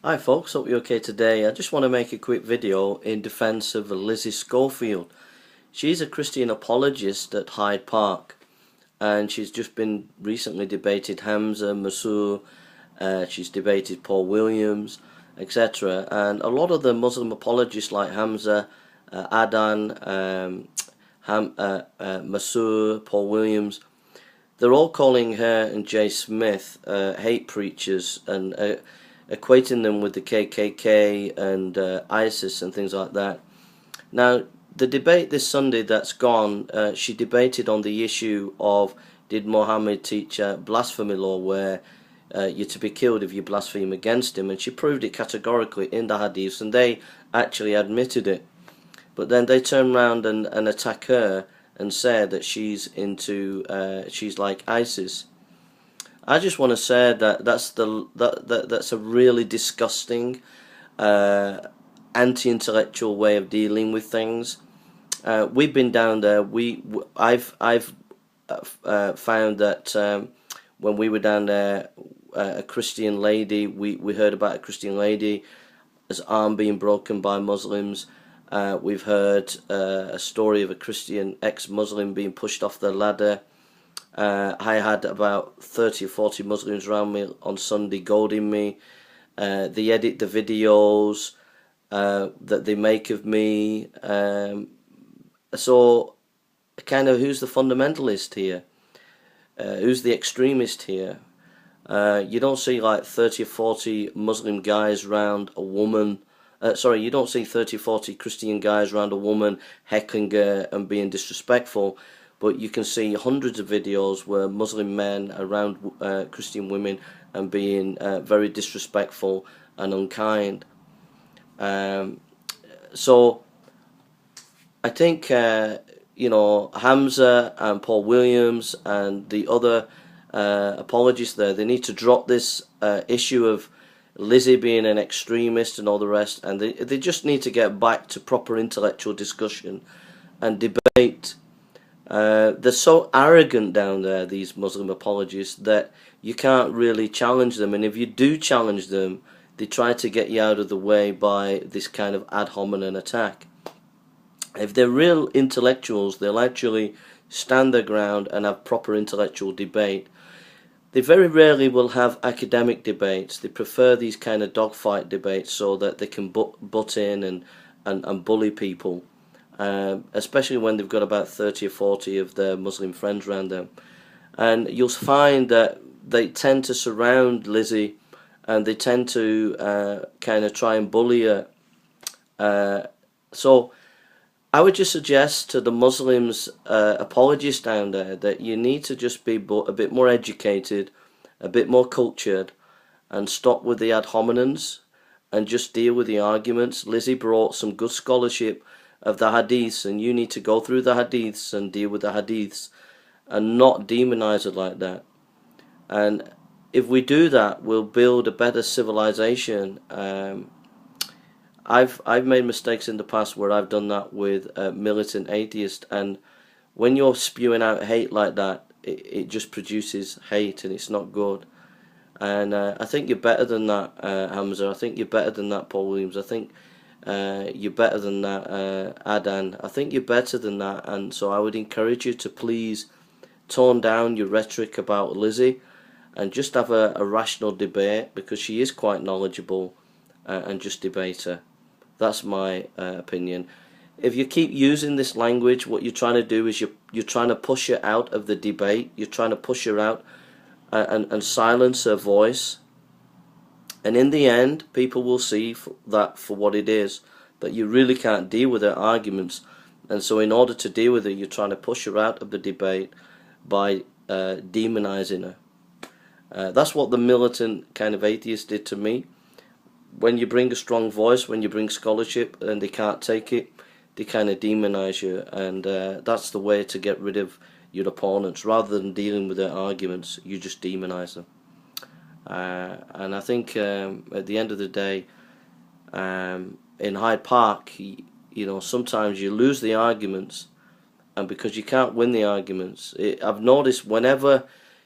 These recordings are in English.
Hi folks, hope you're okay today. I just want to make a quick video in defense of Lizzie Schofield. She's a Christian apologist at Hyde Park, and she's just been recently debated Hamza, Masur, she's debated Paul Williams, etc. And a lot of the Muslim apologists like Hamza, Adan, Masur, Paul Williams, they're all calling her and Jay Smith hate preachers and equating them with the KKK and ISIS and things like that. Now, the debate this Sunday that's gone, she debated on the issue of did Muhammad teach blasphemy law where you're to be killed if you blaspheme against him, and she proved it categorically in the hadiths, and they actually admitted it. But then they turn around and attack her and say that she's like ISIS. I just want to say that that's a really disgusting, anti-intellectual way of dealing with things. We've been down there. I've found that when we were down there, a Christian lady. We heard about a Christian lady, his arm being broken by Muslims. We've heard a story of a Christian ex-Muslim being pushed off the ladder. I had about 30 or 40 Muslims around me on Sunday goading me. They edit the videos that they make of me. So, kind of, who's the fundamentalist here? Who's the extremist here? You don't see like 30 or 40 Muslim guys around a woman. You don't see 30 or 40 Christian guys around a woman heckling her and being disrespectful. But you can see hundreds of videos where Muslim men around Christian women and being very disrespectful and unkind. So I think Hamza and Paul Williams and the other apologists there, they need to drop this issue of Lizzie being an extremist and all the rest, and they just need to get back to proper intellectual discussion and debate. They're so arrogant down there, these Muslim apologists, that you can't really challenge them. And if you do challenge them, they try to get you out of the way by this kind of ad hominem attack. If they're real intellectuals, they'll actually stand their ground and have proper intellectual debate. They very rarely will have academic debates. They prefer these kind of dogfight debates so that they can butt in and bully people. Especially when they've got about 30 or 40 of their Muslim friends around them. And you'll find that they tend to surround Lizzie and they tend to kind of try and bully her. So I would just suggest to the Muslims apologists down there that you need to just be a bit more educated, a bit more cultured, and stop with the ad hominems and just deal with the arguments. Lizzie brought some good scholarship of the hadiths, and you need to go through the hadiths and deal with the hadiths and not demonize it like that. And if we do that, we'll build a better civilization. I've made mistakes in the past where I've done that with militant atheists, and when you're spewing out hate like that, it just produces hate, and it's not good. And I think you're better than that, Hamza. I think you're better than that, Paul Williams. I think you're better than that, Adan. I think you're better than that, and so I would encourage you to please tone down your rhetoric about Lizzie and just have a rational debate, because she is quite knowledgeable, and just debate her. That's my opinion. If you keep using this language, what you're trying to do is you're trying to push her out of the debate. You're trying to push her out and silence her voice. And in the end, people will see that for what it is, that you really can't deal with her arguments. And so in order to deal with her, you're trying to push her out of the debate by demonizing her. That's what the militant kind of atheist did to me. When you bring a strong voice, when you bring scholarship and they can't take it, they kind of demonize you. And that's the way to get rid of your opponents. Rather than dealing with their arguments, you just demonize them. And I think at the end of the day, in Hyde Park, sometimes you lose the arguments, and because you can't win the arguments, I've noticed whenever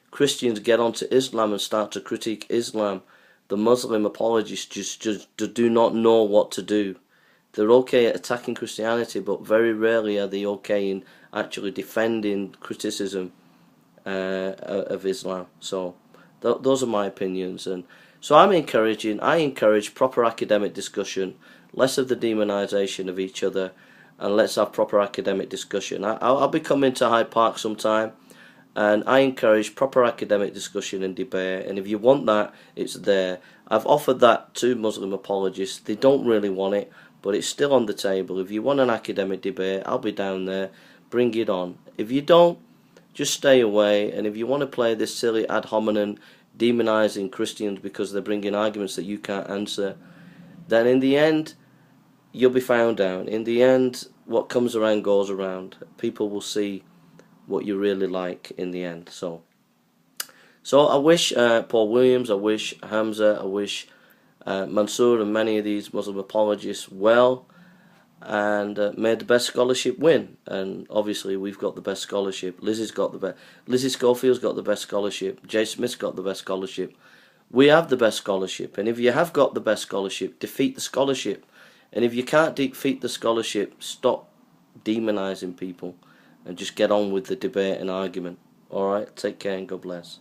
Christians get onto Islam and start to critique Islam, the Muslim apologists just do not know what to do. They're okay at attacking Christianity, but very rarely are they okay in actually defending criticism of Islam. So those are my opinions, and so I encourage proper academic discussion, less of the demonization of each other, and let's have proper academic discussion. I'll be coming to Hyde Park sometime, and I encourage proper academic discussion and debate, and if you want that, it's there. I've offered that to Muslim apologists. They don't really want it, but it's still on the table. If you want an academic debate, I'll be down there. Bring it on. If you don't, just stay away. And if you want to play this silly ad hominem demonizing Christians because they're bringing arguments that you can't answer, then in the end, you'll be found out. In the end, what comes around goes around. People will see what you really like in the end. So I wish Paul Williams, I wish Hamza, I wish Mansour and many of these Muslim apologists well, and may the best scholarship win. And obviously we've got the best scholarship. Lizzie's got the best. Lizzie Schofield's got the best scholarship. Jay Smith's got the best scholarship. We have the best scholarship, and if you have got the best scholarship, defeat the scholarship. And if you can't defeat the scholarship, stop demonizing people and just get on with the debate and argument. Alright, take care and God bless.